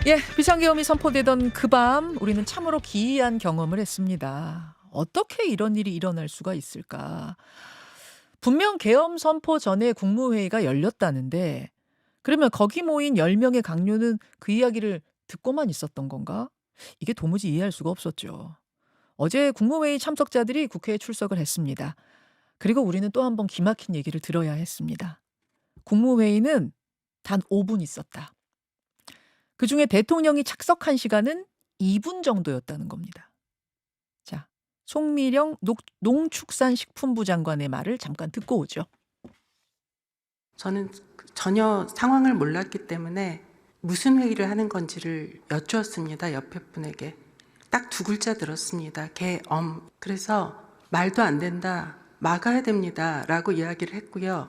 예, 비상계엄이 선포되던 그 밤 우리는 참으로 기이한 경험을 했습니다. 어떻게 이런 일이 일어날 수가 있을까? 분명 계엄 선포 전에 국무회의가 열렸다는데 그러면 거기 모인 10명의 강요는 그 이야기를 듣고만 있었던 건가? 이게 도무지 이해할 수가 없었죠. 어제 국무회의 참석자들이 국회에 출석을 했습니다. 그리고 우리는 또 한 번 기막힌 얘기를 들어야 했습니다. 국무회의는 단 5분 있었다. 그중에 대통령이 착석한 시간은 2분 정도였다는 겁니다. 자, 송미령 농축산식품부 장관의 말을 잠깐 듣고 오죠. 저는 전혀 상황을 몰랐기 때문에 무슨 회의를 하는 건지를 여쭈었습니다. 옆에 분에게. 딱 두 글자 들었습니다. 계엄. 그래서 말도 안 된다. 막아야 됩니다. 라고 이야기를 했고요.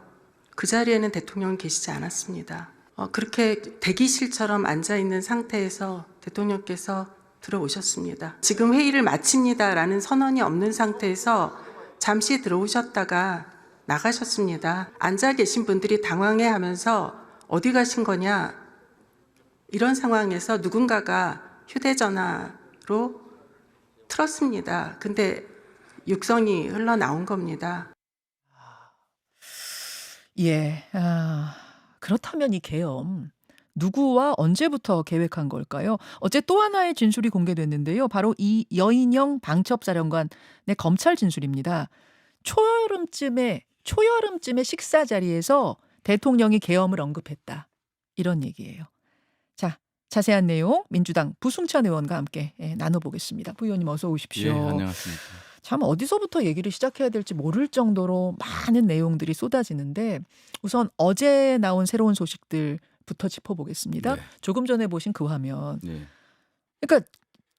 그 자리에는 대통령은 계시지 않았습니다. 그렇게 대기실처럼 앉아있는 상태에서 대통령께서 들어오셨습니다. 지금 회의를 마칩니다라는 선언이 없는 상태에서 잠시 들어오셨다가 나가셨습니다. 앉아 계신 분들이 당황해하면서 어디 가신 거냐, 이런 상황에서 누군가가 휴대전화로 틀었습니다. 근데 육성이 흘러나온 겁니다. 예, 그렇다면 이 계엄 누구와 언제부터 계획한 걸까요? 어제 또 하나의 진술이 공개됐는데요. 바로 이 여인영 방첩사령관의 검찰 진술입니다. 초여름쯤에 식사 자리에서 대통령이 계엄을 언급했다. 이런 얘기예요. 자, 자세한 내용 민주당 부승찬 의원과 함께 나눠보겠습니다. 부 의원님 어서 오십시오. 예, 안녕하십니까. 참 어디서부터 얘기를 시작해야 될지 모를 정도로 많은 내용들이 쏟아지는데 우선 어제 나온 새로운 소식들부터 짚어보겠습니다. 네. 조금 전에 보신 그 화면. 네. 그러니까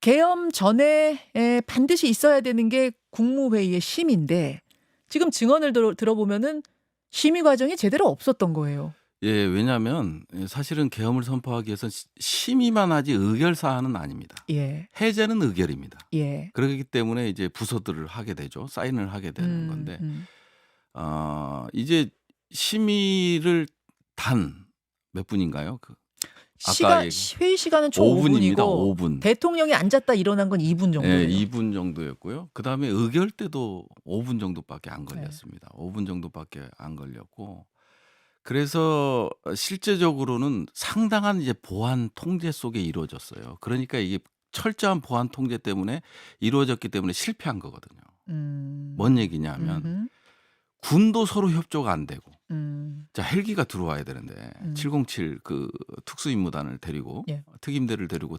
계엄 전에 반드시 있어야 되는 게 국무회의의 심인데 지금 증언을 들어보면은 심의 과정이 제대로 없었던 거예요. 예, 왜냐하면 사실은 계엄을 선포하기 위해서 심의만 하지 의결 사안은 아닙니다. 예, 해제는 의결입니다. 예. 그렇기 때문에 이제 부서들을 하게 되죠. 사인을 하게 되는 건데 이제 심의를 단 몇 분인가요? 아까 회의 시간은 총 5분입니다. 5분이고 5분. 대통령이 앉았다 일어난 건 2분 정도예요. 예, 2분 정도였고요. 그다음에 의결 때도 5분 정도밖에 안 걸렸습니다. 5분 정도밖에 안 걸렸고 그래서 실제적으로는 상당한 이제 보안 통제 속에 이루어졌어요. 그러니까 이게 철저한 보안 통제 때문에 이루어졌기 때문에 실패한 거거든요. 뭔 얘기냐 하면 군도 서로 협조가 안 되고 자, 헬기가 들어와야 되는데 707 그 특수임무단을 데리고 예. 특임대를 데리고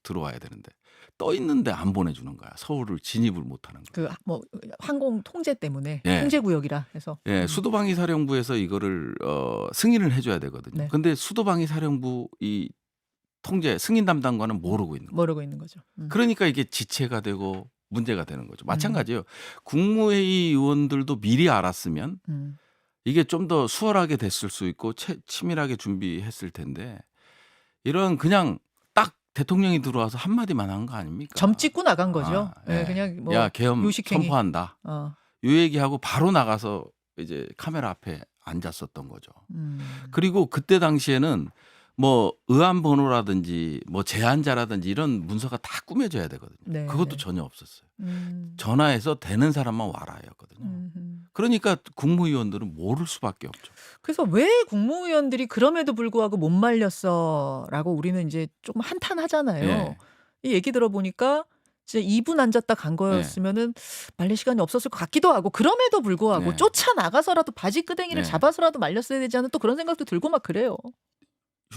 들어와야 되는데 떠 있는데 안 보내주는 거야. 서울을 진입을 못하는 거야. 뭐 항공 통제 때문에 예. 통제 구역이라 해서. 예, 수도방위 사령부에서 이거를 승인을 해줘야 되거든요. 네. 근데 수도방위 사령부 이 통제 승인 담당관은 모르고 있는 거예요. 모르고 있는 거죠. 그러니까 이게 지체가 되고 문제가 되는 거죠. 마찬가지예요. 국무회의 의원들도 미리 알았으면 이게 좀 더 수월하게 됐을 수 있고 치밀하게 준비했을 텐데 이런 그냥 딱 대통령이 들어와서 한마디만 한 거 아닙니까? 점 찍고 나간 거죠. 예. 그냥 뭐 야, 계엄 요식행위. 선포한다. 요 얘기하고 바로 나가서 이제 카메라 앞에 앉았었던 거죠. 그리고 그때 당시에는 뭐 의안 번호라든지 뭐 제안자라든지 이런 문서가 다 꾸며져야 되거든요. 네, 그것도 네. 전혀 없었어요. 전화해서 되는 사람만 와라였거든요. 그러니까 국무위원들은 모를 수밖에 없죠. 그래서 왜 국무위원들이 그럼에도 불구하고 못 말렸어라고 우리는 이제 좀 한탄하잖아요. 예. 이 얘기 들어보니까 진짜 2분 앉았다 간 거였으면은 말릴 시간이 없었을 것 같기도 하고 그럼에도 불구하고 네. 쫓아나가서라도 바지 끄댕이를 네. 잡아서라도 말렸어야 되지 않은 또 그런 생각도 들고 막 그래요.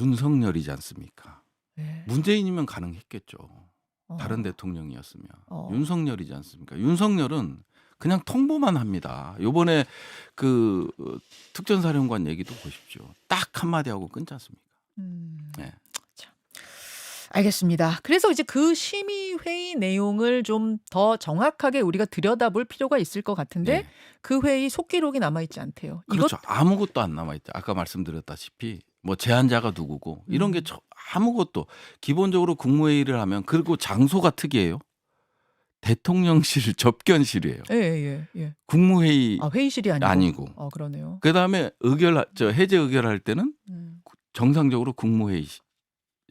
윤석열이지 않습니까? 네. 문재인이면 가능했겠죠. 다른 대통령이었으면. 윤석열이지 않습니까? 윤석열은 그냥 통보만 합니다. 요번에 그 특전사령관 얘기도 보십시오. 딱 한마디 하고 끊지 않습니까? 네. 알겠습니다. 그래서 이제 그 심의회의 내용을 좀 더 정확하게 우리가 들여다볼 필요가 있을 것 같은데 네. 그 회의 속기록이 남아있지 않대요. 그렇죠. 아무것도 안 남아있죠. 아까 말씀드렸다시피 뭐 제안자가 누구고 이런 게 아무것도 기본적으로 국무회의를 하면 그리고 장소가 특이해요. 대통령실 접견실이에요. 예. 국무회의 회의실이 아니고. 그러네요. 그다음에 해제 의결할 때는 정상적으로 국무회의실에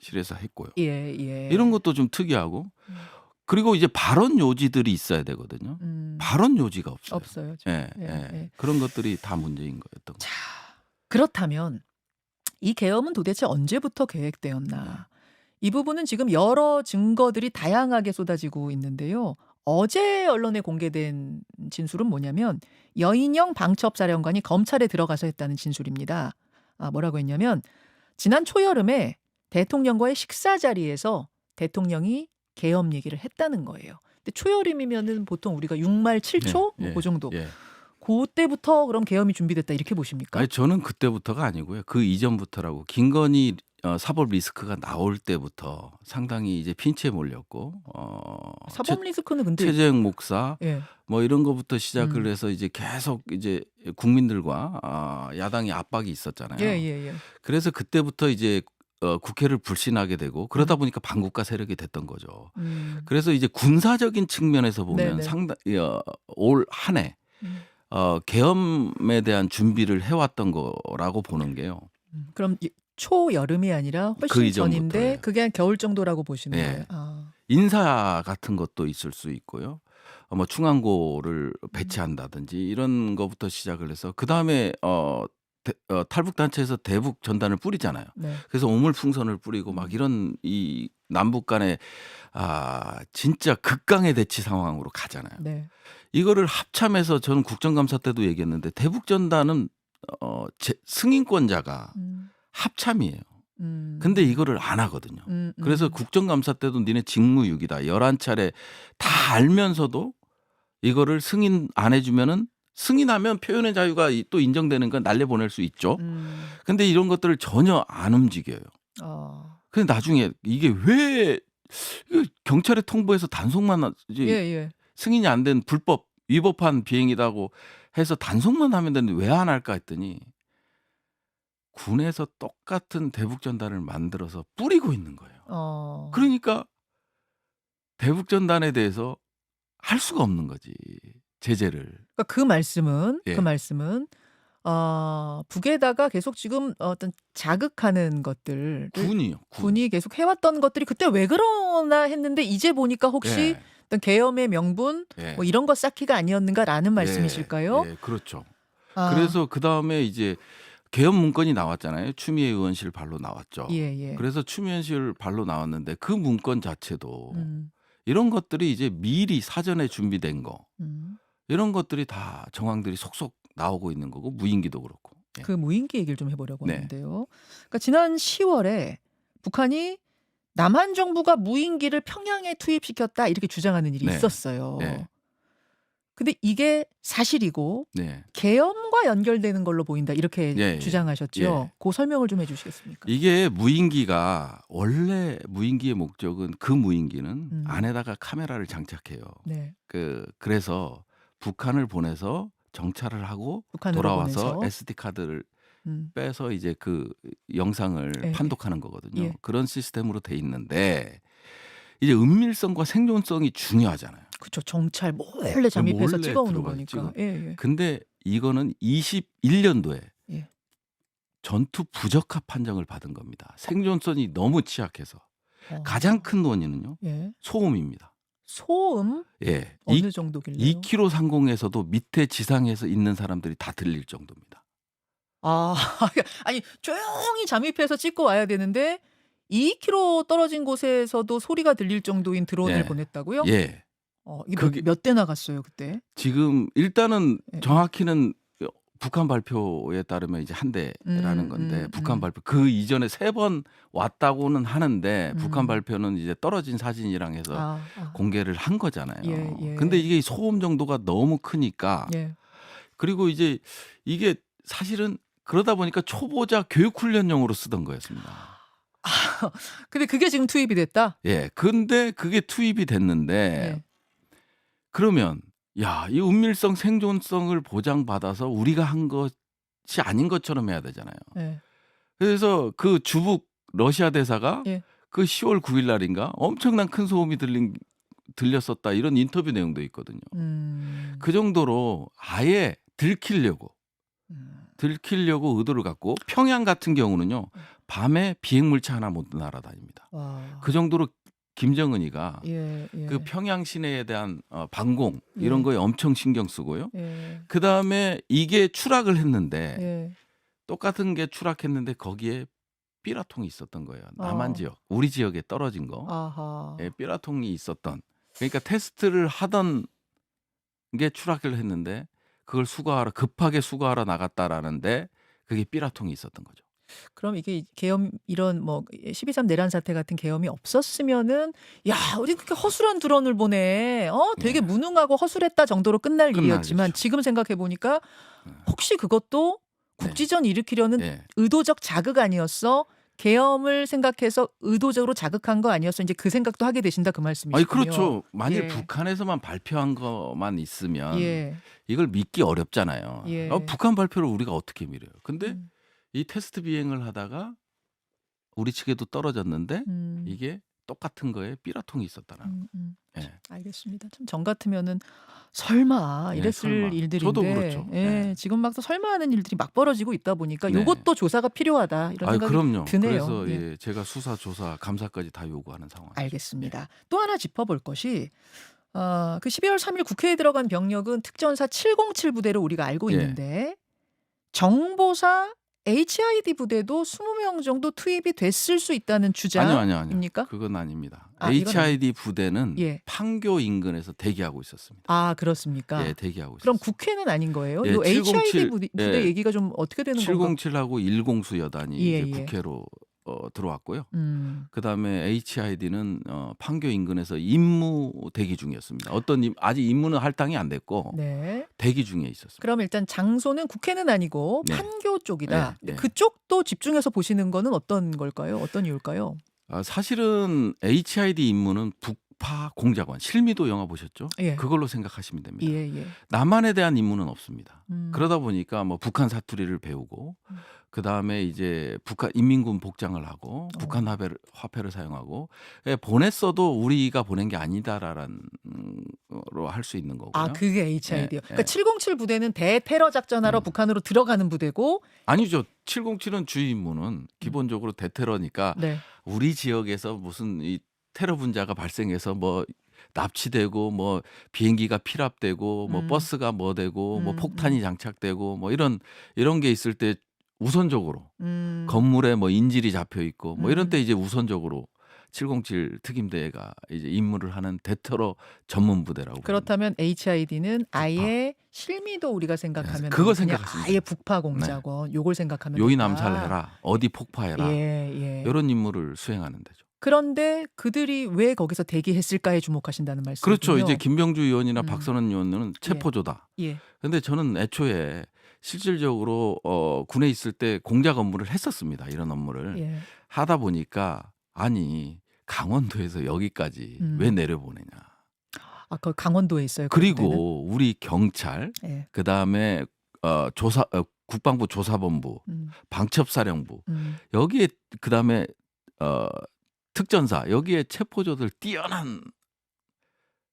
실에서 했고요. 예, 예. 이런 것도 좀 특이하고 음. 그리고 이제 발언 요지들이 있어야 되거든요. 발언 요지가 없어요. 없어요. 지금. 예, 예, 예. 예. 그런 것들이 다 문제인 거였던 자, 거죠. 그렇다면 이 계엄은 도대체 언제부터 계획되었나? 이 부분은 지금 여러 증거들이 다양하게 쏟아지고 있는데요. 어제 언론에 공개된 진술은 뭐냐면 여인영 방첩사령관이 검찰에 들어가서 했다는 진술입니다. 뭐라고 했냐면 지난 초여름에 대통령과의 식사 자리에서 대통령이 계엄 얘기를 했다는 거예요. 근데 초여름이면은 보통 우리가 6말 7초 예, 그 정도. 예. 그때부터 그럼 계엄이 준비됐다 이렇게 보십니까? 아니 저는 그때부터가 아니고요. 그 이전부터라고 김건희 사법 리스크가 나올 때부터 상당히 이제 핀치에 몰렸고 사법 리스크는 근데 최재형 목사 예. 뭐 이런 거부터 시작을 음. 해서 이제 계속 이제 국민들과 야당의 압박이 있었잖아요. 예, 예, 예. 그래서 그때부터 이제 국회를 불신하게 되고 그러다 보니까 반국가 세력이 됐던 거죠. 그래서 이제 군사적인 측면에서 보면 네네. 상당히 올 한 해 음. 계엄에 대한 준비를 해왔던 거라고 보는 게요. 그럼 초여름이 아니라 훨씬 그 이전부터예요. 전인데 그게 한 겨울 정도라고 보시는 예. 거예요. 아. 인사 같은 것도 있을 수 있고요. 뭐 충안고를 배치한다든지 이런 거부터 시작을 해서 그 다음에 탈북 단체에서 대북 전단을 뿌리잖아요. 네. 그래서 오물풍선을 뿌리고 막 이런 이 남북 간의 진짜 극강의 대치 상황으로 가잖아요. 네. 이거를 합참해서 저는 국정감사 때도 얘기했는데 대북 전단은 승인권자가 합참이에요. 근데 이거를 안 하거든요. 그래서 국정감사 때도 니네 직무유기다. 11차례 다 알면서도 이거를 승인 안 해주면은 승인하면 표현의 자유가 또 인정되는 건 날려보낼 수 있죠. 근데 이런 것들을 전혀 안 움직여요. 근데 나중에 이게 왜 이거 경찰에 통보해서 단속만 이제 예, 예. 승인이 안 된 불법 위법한 비행이라고 해서 단속만 하면 되는데 왜 안 할까 했더니 군에서 똑같은 대북 전단을 만들어서 뿌리고 있는 거예요. 그러니까 대북 전단에 대해서 할 수가 없는 거지. 제재를. 그러니까 그 말씀은 예. 북에다가 계속 지금 어떤 자극하는 것들을 군이요. 군이 계속 해왔던 것들이 그때 왜 그러나 했는데 이제 보니까 혹시 예. 어떤 계엄의 명분 예. 뭐 이런 거 쌓기가 아니었는가라는 말씀이실까요? 예, 그렇죠. 아. 그래서 그 다음에 이제 계엄 문건이 나왔잖아요. 추미애 의원실 발로 나왔죠. 예, 예. 그래서 추미애 의원실 발로 나왔는데 그 문건 자체도 음, 이런 것들이 이제 미리 사전에 준비된 거 음. 이런 것들이 다 정황들이 속속 나오고 있는 거고 무인기도 그렇고. 예. 그 무인기 얘기를 좀 해보려고 네. 하는데요. 그러니까 지난 10월에 북한이 남한 정부가 무인기를 평양에 투입시켰다 이렇게 주장하는 일이 네. 있었어요. 네. 근데 이게 사실이고 네. 계엄과 연결되는 걸로 보인다 이렇게 예, 예. 주장하셨죠. 예. 그 설명을 좀 해주시겠습니까? 이게 무인기가 원래 무인기의 목적은 그 무인기는 안에다가 카메라를 장착해요. 네. 그래서 북한을 보내서 정찰을 하고 북한으로 돌아와서 보내서. SD 카드를 음, 빼서 이제 그 영상을 예, 판독하는 거거든요. 예. 그런 시스템으로 돼 있는데 이제 은밀성과 생존성이 중요하잖아요. 그렇죠. 정찰 몰래 잠입해서 몰래 찍어오는 들어가서 거니까. 찍어. 예, 예. 근데 이거는 21년도에 예. 전투 부적합 판정을 받은 겁니다. 생존성이 너무 취약해서. 어. 가장 큰 원인은요. 예. 소음입니다. 소음 예. 어느 정도길래요? 2km 상공에서도 밑에 지상에서 있는 사람들이 다 들릴 정도입니다. 아니 조용히 잠입해서 찍고 와야 되는데 2km 떨어진 곳에서도 소리가 들릴 정도인 드론을 예. 보냈다고요? 예. 이게 그게- 몇 대 나갔어요 그때? 지금 일단은 예. 정확히는 북한 발표에 따르면 이제 한 대라는 건데 북한 발표 그 이전에 3번 왔다고는 하는데 북한 발표는 이제 떨어진 사진이랑 해서 공개를 한 거잖아요. 예, 예. 근데 이게 소음 정도가 너무 크니까 예. 그리고 이제 이게 사실은 그러다 보니까 초보자 교육 훈련용으로 쓰던 거였습니다. 근데 그게 지금 투입이 됐다? 예. 근데 그게 투입이 됐는데 예. 그러면 야, 이 은밀성 생존성을 보장받아서 우리가 한 것이 아닌 것처럼 해야 되잖아요. 예. 그래서 그 주북 러시아 대사가 예. 그 10월 9일 날인가 엄청난 큰 소음이 들렸었다 이런 인터뷰 내용도 있거든요. 그 정도로 아예 들키려고 의도를 갖고 평양 같은 경우는요. 밤에 비행물체 하나 못 날아다닙니다. 와. 그 정도로 김정은이가 예, 예. 그 평양 시내에 대한 방공 이런 예. 거에 엄청 신경 쓰고요. 예. 그 다음에 이게 추락을 했는데 예. 똑같은 게 추락했는데 거기에 삐라통이 있었던 거예요. 남한 어. 지역, 우리 지역에 떨어진 거. 아하. 예, 삐라통이 있었던. 그러니까 테스트를 하던 게 추락을 했는데 그걸 급하게 수거하러 나갔다라는데 그게 삐라통이 있었던 거죠. 그럼 이게 계엄 이런 뭐 12.3 내란 사태 같은 계엄이 없었으면은 야, 우리 그렇게 허술한 드론을 보내. 되게 예. 무능하고 허술했다 정도로 끝날 일이었지만 끝나겠죠. 지금 생각해 보니까 예. 혹시 그것도 네. 국지전 일으키려는 예. 의도적 자극 아니었어? 계엄을 생각해서 의도적으로 자극한 거 아니었어? 이제 그 생각도 하게 되신다 그 아니 말씀이시군요. 그렇죠. 만일 예. 북한에서만 발표한 것만 있으면 예. 이걸 믿기 어렵잖아요. 예. 북한 발표를 우리가 어떻게 믿어요? 근데 음. 이 테스트 비행을 하다가 우리 측에도 떨어졌는데 음. 이게 똑같은 거에 삐라통이 있었다는. 예. 알겠습니다. 참 정 같으면은 설마 예, 이랬을 설마. 일들인데 저도 그렇죠. 예, 예. 지금 막 또 설마 하는 일들이 막 벌어지고 있다 보니까 네. 요것도 조사가 필요하다 이런 아유, 생각이 그럼요. 드네요. 그래서 예. 예, 제가 수사, 조사, 감사까지 다 요구하는 상황이죠. 알겠습니다. 또 하나 짚어볼 것이 그 12월 3일 국회에 들어간 병력은 특전사 707 부대로 우리가 알고 예. 있는데 정보사 HID 부대도 20명 정도 투입이 됐을 수 있다는 아니요. 주장입니까? 그건 아닙니다. 아, 이건 HID 부대는 예. 판교 인근에서 대기하고 있었습니다. 아, 그렇습니까? 예, 대기하고 그럼 있었습니다. 국회는 아닌 거예요? 예, 이 HID 707 부대 예. 얘기가 좀 어떻게 되는 건가? 707하고 1공수 여단이 예, 이제 예. 국회로 들어왔고요. 음. 그다음에 HID는 판교 인근에서 임무 대기 중이었습니다. 아직 임무는 할당이 안 됐고 네. 대기 중에 있었습니다. 그럼 일단 장소는 국회는 아니고 네. 판교 쪽이다. 네, 근데 네. 그쪽도 집중해서 보시는 거는 어떤 걸까요? 어떤 이유일까요? 사실은 HID 임무는 북파 공작원, 실미도 영화 보셨죠? 예. 그걸로 생각하시면 됩니다. 예, 예. 남한에 대한 임무는 없습니다. 음. 그러다 보니까 뭐 북한 사투리를 배우고 음. 그다음에 이제 북한 인민군 복장을 하고 북한 화폐를 사용하고 보냈어도 우리가 보낸 게 아니다라는 로 할 수 있는 거고요. 아, 그게 HID요. 예, 그러니까 예. 707 부대는 대테러 작전하러 북한으로 들어가는 부대고 아니죠. 707은 주요 임무는 기본적으로 대테러니까 네. 우리 지역에서 무슨 이 테러 분자가 발생해서 뭐 납치되고 뭐 비행기가 피랍되고 뭐 버스가 뭐 되고 뭐 폭탄이 장착되고 뭐 이런 게 있을 때 우선적으로 건물에 뭐 인질이 잡혀 있고 뭐 이런 때 이제 우선적으로 707 특임대가 이제 임무를 하는 대테러 전문 부대라고. 그렇다면 HID는 아예 실미도 우리가 생각하면 그거 그냥 생각하시면 아예 북파 공작원 요걸 생각하면 요인 된다. 암살해라, 어디 폭파해라, 예, 예. 이런 임무를 수행하는 데죠. 그런데 그들이 왜 거기서 대기했을까에 주목하신다는 말씀이군요. 그렇죠. 이제 김병주 의원이나 음. 박선원 의원은 체포조다. 예. 근데 저는 애초에 실질적으로 군에 있을 때 공작 업무를 했었습니다. 이런 업무를 예. 하다 보니까 아니 강원도에서 여기까지 왜 내려보내냐. 아, 그 강원도에 있어요. 그 부대는? 그리고 우리 경찰, 예. 그다음에 국방부 조사본부, 방첩사령부 여기에 그다음에 특전사 여기에 체포조들 뛰어난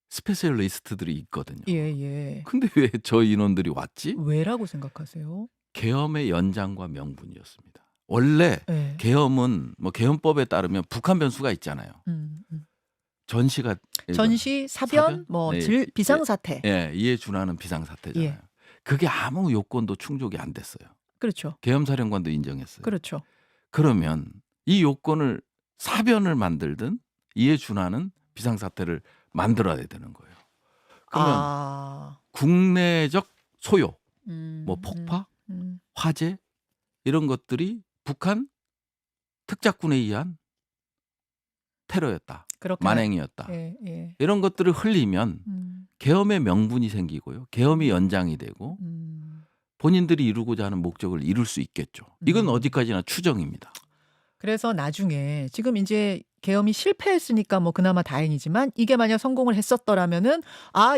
스페셜리스트들이 있거든요. 예, 예. 근데 왜 저 인원들이 왔지? 왜라고 생각하세요? 계엄의 연장과 명분이었습니다. 원래 예. 계엄은 뭐 계엄법에 따르면 북한 변수가 있잖아요. 전시가 전시, 사변, 뭐 네. 비상사태. 예, 이에 준하는 비상사태잖아요. 예. 그게 아무 요건도 충족이 안 됐어요. 그렇죠. 계엄사령관도 인정했어요. 그렇죠. 그러면 이 요건을 사변을 만들든 이에 준하는 비상사태를 만들어야 되는 거예요. 그러면 국내적 소요, 뭐 폭파, 화재 이런 것들이 북한 특작군에 의한 테러였다, 만행이었다. 예, 예. 이런 것들을 흘리면 계엄의 명분이 생기고요. 계엄이 연장이 되고 본인들이 이루고자 하는 목적을 이룰 수 있겠죠. 이건 어디까지나 추정입니다. 그래서 나중에 지금 이제 계엄이 실패했으니까 뭐 그나마 다행이지만 이게 만약 성공을 했었더라면은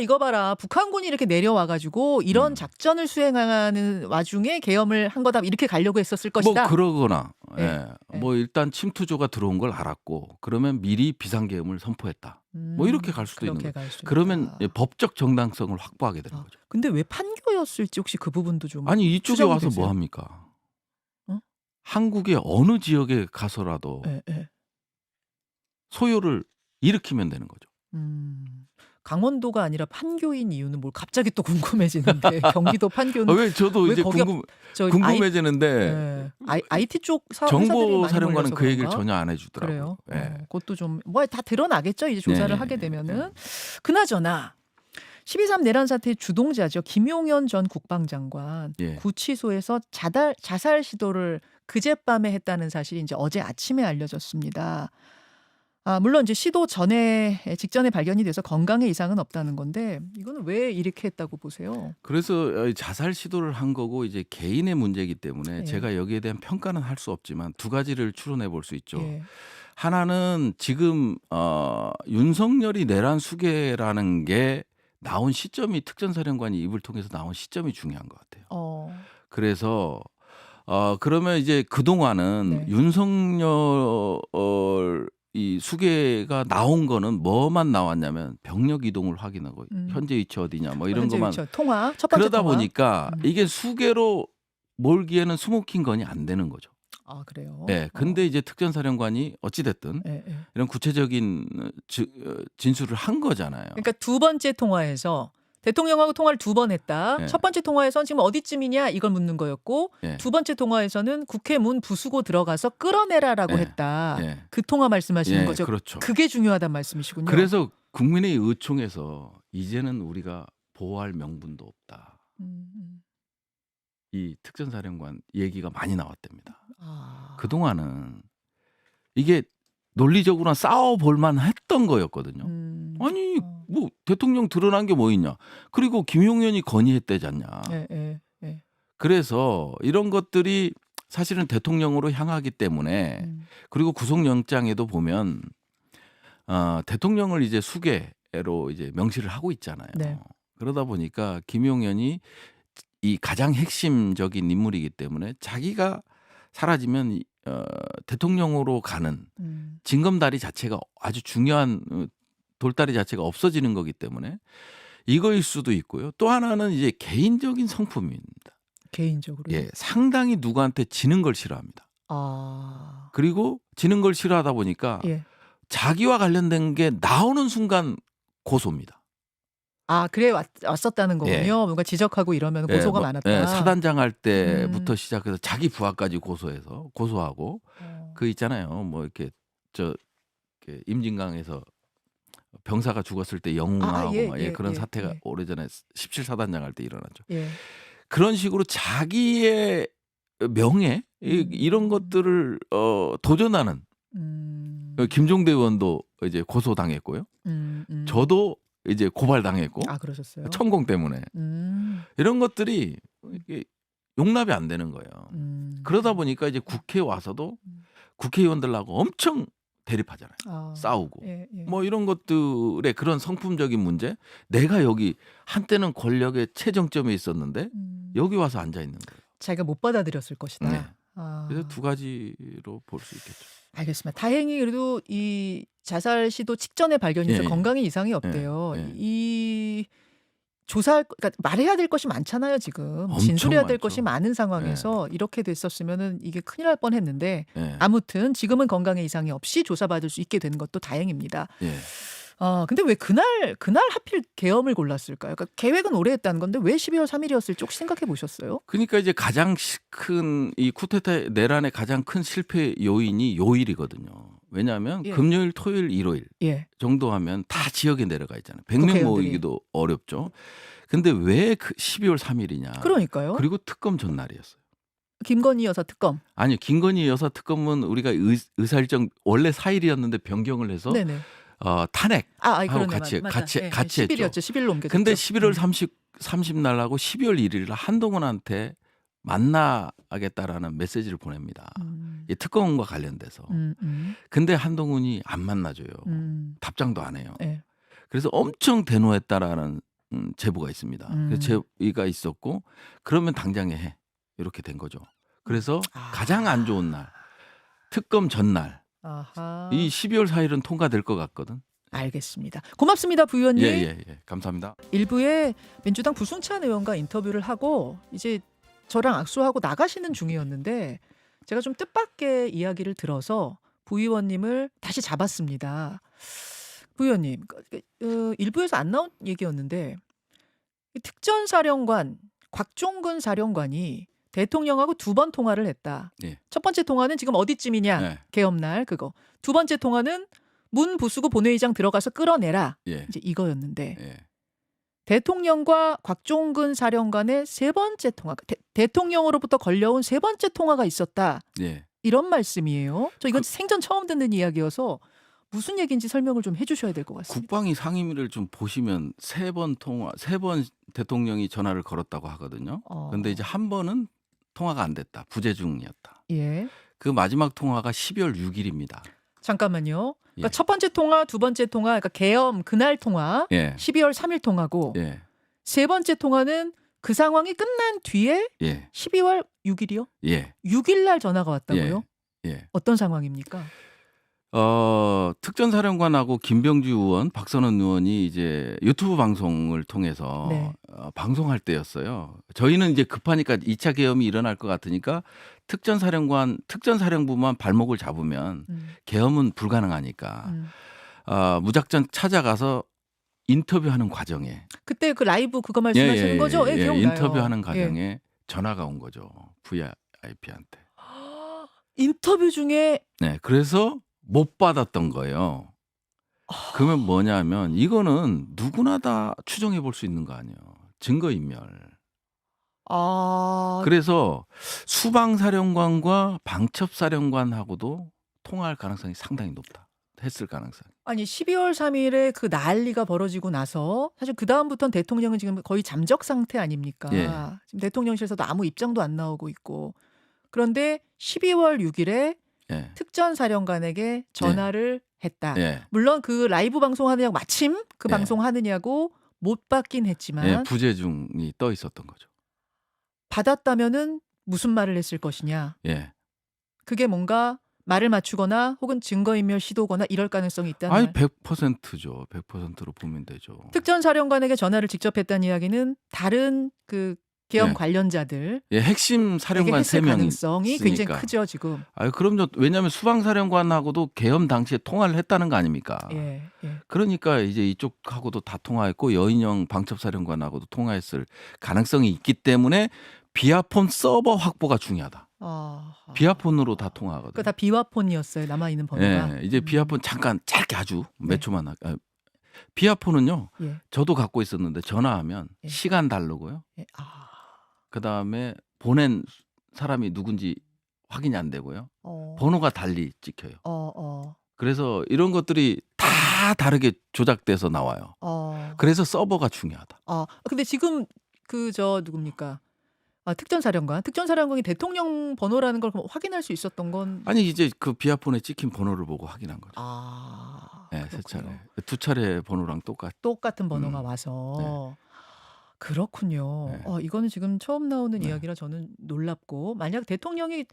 이거 봐라, 북한군이 이렇게 내려와 가지고 이런 작전을 수행하는 와중에 계엄을 한 거다 이렇게 가려고 했었을 것이다. 뭐 그러거나 예. 뭐 일단 침투조가 들어온 걸 알았고 그러면 미리 비상계엄을 선포했다. 뭐 이렇게 갈 수도 있는 거예요. 그러면 법적 정당성을 확보하게 되는 거죠. 근데 왜 판교였을지 혹시 그 부분도 좀 아니 이쪽에 추정이 와서 되세요? 뭐 합니까? 한국의 어느 지역에 가서라도 예, 예. 소요를 일으키면 되는 거죠. 강원도가 아니라 판교인 이유는 뭘 갑자기 또 궁금해지는데 경기도 판교는 왜 저도 왜 이제 거기가 궁금해지는데 예. IT 쪽 회사들이 정보 많이 사령관은 몰려서 그 얘기를 그런가? 전혀 안 해주더라고요. 그래요. 예. 그것도 좀 뭐 다 드러나겠죠. 이제 조사를 네. 하게 되면은. 그나저나 12.3 내란 사태의 주동자죠. 김용현 전 국방장관 예. 구치소에서 자살 시도를 그젯밤에 했다는 사실이 이제 어제 아침에 알려졌습니다. 물론 이제 시도 직전에 발견이 돼서 건강에 이상은 없다는 건데 이거는 왜 이렇게 했다고 보세요? 그래서 자살 시도를 한 거고 이제 개인의 문제이기 때문에 예. 제가 여기에 대한 평가는 할 수 없지만 두 가지를 추론해 볼 수 있죠. 예. 하나는 지금 윤석열이 내란 수계라는 게 나온 시점이 특전사령관이 입을 통해서 나온 시점이 중요한 것 같아요. 그래서 그러면 이제 그동안은 네. 윤석열 이 수계가 나온 거는 뭐만 나왔냐면 병력 이동을 확인하고 현재 위치 어디냐 뭐 이런 현재 것만 위치, 통화 첫 번째 그러다 통화. 보니까 이게 수계로 몰기에는 스모킹 건이 안 되는 거죠. 그래요. 네, 근데 이제 특전사령관이 어찌 됐든 예, 예. 이런 구체적인 진술을 한 거잖아요. 그러니까 두 번째 통화에서 대통령하고 통화를 두 번 했다. 예. 첫 번째 통화에서는 지금 어디쯤이냐 이걸 묻는 거였고 예. 두 번째 통화에서는 국회 문 부수고 들어가서 끌어내라라고 예. 했다. 예. 그 통화 말씀하시는 예, 거죠. 그렇죠. 그게 중요하단 말씀이시군요. 그래서 국민의 의총에서 이제는 우리가 보호할 명분도 없다. 이 특전사령관 얘기가 많이 나왔답니다. 그동안은 이게 논리적으로 싸워볼만 했던 거였거든요. 아니 뭐 대통령 드러난 게 뭐 있냐. 그리고 김용현이 건의했대지 않냐. 예. 그래서 이런 것들이 사실은 대통령으로 향하기 때문에 그리고 구속영장에도 보면 대통령을 이제 수계로 이제 명시를 하고 있잖아요. 네. 그러다 보니까 김용현이 이 가장 핵심적인 인물이기 때문에 자기가 사라지면 대통령으로 가는 징검다리 자체가 아주 중요한 돌다리 자체가 없어지는 거기 때문에 이거일 수도 있고요. 또 하나는 이제 개인적인 성품입니다. 개인적으로. 예, 상당히 누구한테 지는 걸 싫어합니다. 그리고 지는 걸 싫어하다 보니까 예. 자기와 관련된 게 나오는 순간 고소입니다. 그래 왔었다는 거군요. 예. 뭔가 지적하고 이러면 고소가 많았다. 예, 사단장 할 때부터 시작해서 자기 부하까지 고소하고 그 있잖아요. 뭐 이렇게 이렇게 임진강에서 병사가 죽었을 때 영웅하고 예, 그런 예, 사태가 예. 오래전에 17사단장 할 때 일어났죠. 예. 그런 식으로 자기의 명예 이런 것들을 도전하는 김종대 의원도 이제 고소당했고요. 저도 이제 고발당했고 그러셨어요? 천공 때문에 이런 것들이 이게 용납이 안 되는 거예요. 그러다 보니까 이제 국회에 와서도 국회의원들하고 엄청 대립하잖아요. 싸우고 예. 뭐 이런 것들의 그런 성품적인 문제. 내가 여기 한때는 권력의 최정점에 있었는데 여기 와서 앉아 있는 거예요. 자기가 못 받아들였을 것이다. 네. 그래서 두 가지로 볼 수 있겠죠. 알겠습니다. 다행히 그래도 이 자살 시도 직전에 발견이 돼서 예, 예. 건강에 이상이 없대요. 예. 이 그러니까 말해야 될 것이 많잖아요, 지금. 엄청 진술해야 될 많죠. 것이 많은 상황에서 이렇게 됐었으면은 이게 큰일 날 뻔했는데 예. 아무튼 지금은 건강에 이상이 없이 조사받을 수 있게 된 것도 다행입니다. 예. 근데 왜 그날 하필 계엄을 골랐을까요? 그러니까 계획은 오래 했다는 건데 왜 12월 3일이었을지 혹시 생각해 보셨어요? 그러니까 이제 가장 큰 이 쿠데타 내란의 가장 큰 실패 요인이 요일이거든요. 왜냐하면 예. 금요일, 토요일, 일요일 예. 정도 하면 다 지역에 내려가 있잖아요. 100명 국회의원들이. 모이기도 어렵죠. 근데 왜 12월 3일이냐. 그러니까요. 그리고 특검 전날이었어요. 김건희 여사 특검. 아니요. 김건희 여사 특검은 우리가 의사일정 원래 4일이었는데 변경을 해서 네네. 탄핵 그러네. 하고 맞다. 같이 예, 했죠. 10일이었죠. 10일로 옮겨졌죠. 근데 11월 30 날하고 12월 1일 한동훈한테 만나겠다라는 메시지를 보냅니다. 이 특검과 관련돼서. 근데 한동훈이 안 만나줘요. 답장도 안 해요. 예. 그래서 엄청 대노했다라는 제보가 있습니다. 그래서 제의가 있었고 그러면 당장에 해. 이렇게 된 거죠. 그래서 가장 안 좋은 날 특검 전날 아하. 이 12월 4일은 통과될 것 같거든. 알겠습니다. 고맙습니다, 부의원님. 예. 감사합니다. 일부에 민주당 부승찬 의원과 인터뷰를 하고 이제 저랑 악수하고 나가시는 중이었는데 제가 좀 뜻밖의 이야기를 들어서 부 의원님을 다시 잡았습니다. 부 의원님, 일부에서 안 나온 얘기였는데 이 특전사령관 곽종근 사령관이 대통령하고 2번 통화를 했다. 예. 첫 번째 통화는 지금 어디쯤이냐? 네. 개업날 그거. 두 번째 통화는 문 부수고 본회의장 들어가서 끌어내라. 예. 이제 이거였는데 예. 대통령과 곽종근 사령관의 3번째 통화, 대통령으로부터 걸려온 3번째 통화가 있었다. 예. 이런 말씀이에요. 저 이건 그- 생전 처음 듣는 이야기여서 무슨 얘기인지 설명을 좀 해주셔야 될 것 같습니다. 국방위 상임위를 좀 보시면 3번 대통령이 전화를 걸었다고 하거든요. 근데 이제 한 번은 통화가 안 됐다. 부재 중이었다. 예. 그 마지막 통화가 12월 6일입니다. 잠깐만요. 그러니까 예. 첫 번째 통화, 두 번째 통화, 그러니까 계엄 그날 통화, 예. 12월 3일 통화고 예. 세 번째 통화는 그 상황이 끝난 뒤에 예. 12월 6일이요? 예. 6일 날 전화가 왔다고요? 예. 어떤 상황입니까? 특전사령관하고 김병주 의원, 박선원 의원이 이제 유튜브 방송을 통해서 네. 방송할 때였어요. 저희는 이제 급하니까 2차 계엄이 일어날 것 같으니까 특전사령부만 발목을 잡으면 계엄은 불가능하니까 무작정 찾아가서 인터뷰하는 과정에 그때 그 라이브 그거 말씀하시는 거죠? 예, 기억나요. 인터뷰하는 예. 과정에 전화가 온 거죠. VIP한테. 인터뷰 중에 네, 그래서 못 받았던 거예요. 그러면 뭐냐면 이거는 누구나 다 추정해 볼 수 있는 거 아니에요. 증거인멸. 그래서 수방사령관과 방첩사령관하고도 통화할 가능성이 상당히 높다. 했을 가능성이. 아니 12월 3일에 그 난리가 벌어지고 나서 사실 그 다음부터는 대통령은 지금 거의 잠적 상태 아닙니까? 예. 지금 대통령실에서도 아무 입장도 안 나오고 있고 그런데 12월 6일에 예. 특전사령관에게 전화를 했다. 예. 물론 그 라이브 방송하느냐고 마침 그 예. 방송하느냐고 못 받긴 했지만 예, 부재중이 떠 있었던 거죠. 받았다면은 무슨 말을 했을 것이냐. 예. 그게 뭔가 말을 맞추거나 혹은 증거인멸 시도거나 이럴 가능성이 있다는 아니 말. 100%죠. 100%로 보면 되죠. 특전사령관에게 전화를 직접 했다는 이야기는 다른 그 계엄 예. 관련자들 예, 핵심 에게 사령관 했을 3명이 가능성이 굉장히 있으니까. 크죠 지금. 그럼요. 왜냐하면 수방사령관하고도 계엄 당시에 통화를 했다는 거 아닙니까? 예, 예. 그러니까 이제 이쪽하고도 다 통화했고 여인영 방첩사령관하고도 통화했을 가능성이 있기 때문에 비아폰 서버 확보가 중요하다. 비아폰으로 다 통화하거든요. 그다 비와폰이었어요 남아 있는 번호가. 예, 이제 비아폰 잠깐 짧게 아주 몇 네. 초만 비아폰은요. 예, 저도 갖고 있었는데 전화하면 예. 시간 다르고요. 예. 그다음에 보낸 사람이 누군지 확인이 안 되고요. 번호가 달리 찍혀요. 그래서 이런 것들이 다 다르게 조작돼서 나와요. 그래서 서버가 중요하다. 근데 지금 누굽니까? 특전사령관이 대통령 번호라는 걸 그럼 확인할 수 있었던 건 아니 이제 그 비아폰에 찍힌 번호를 보고 확인한 거죠. 네, 세 차례. 그렇군요. 두 차례 번호랑 똑같은 번호가 와서 그렇군요. 네. 이거는 지금 처음 나오는 네. 이야기라 저는 놀랍고 만약 대통령이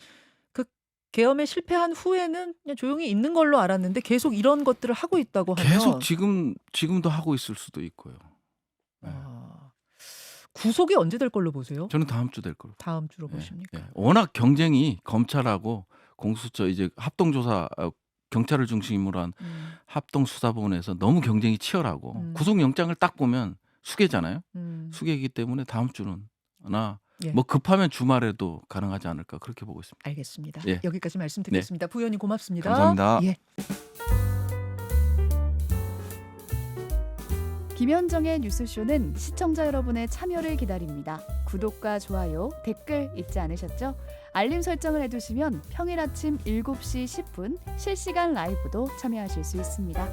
그 계엄에 실패한 후에는 그냥 조용히 있는 걸로 알았는데 계속 이런 것들을 하고 있다고 하면 계속 지금도 하고 있을 수도 있고요. 네. 구속이 언제 될 걸로 보세요? 저는 다음 주 될 거로. 다음 주로 보십니까? 워낙 경쟁이 검찰하고 공수처 이제 합동조사 경찰을 중심으로 한 합동수사본에서 너무 경쟁이 치열하고 구속영장을 딱 보면 수개잖아요. 수개이기 때문에 다음 주는 예. 뭐 급하면 주말에도 가능하지 않을까 그렇게 보고 있습니다. 알겠습니다. 예. 여기까지 말씀 듣겠습니다. 부 의원님 고맙습니다. 감사합니다. 예. 김현정의 뉴스쇼는 시청자 여러분의 참여를 기다립니다. 구독과 좋아요, 댓글 잊지 않으셨죠? 알림 설정을 해두시면 평일 아침 7시 10분 실시간 라이브도 참여하실 수 있습니다.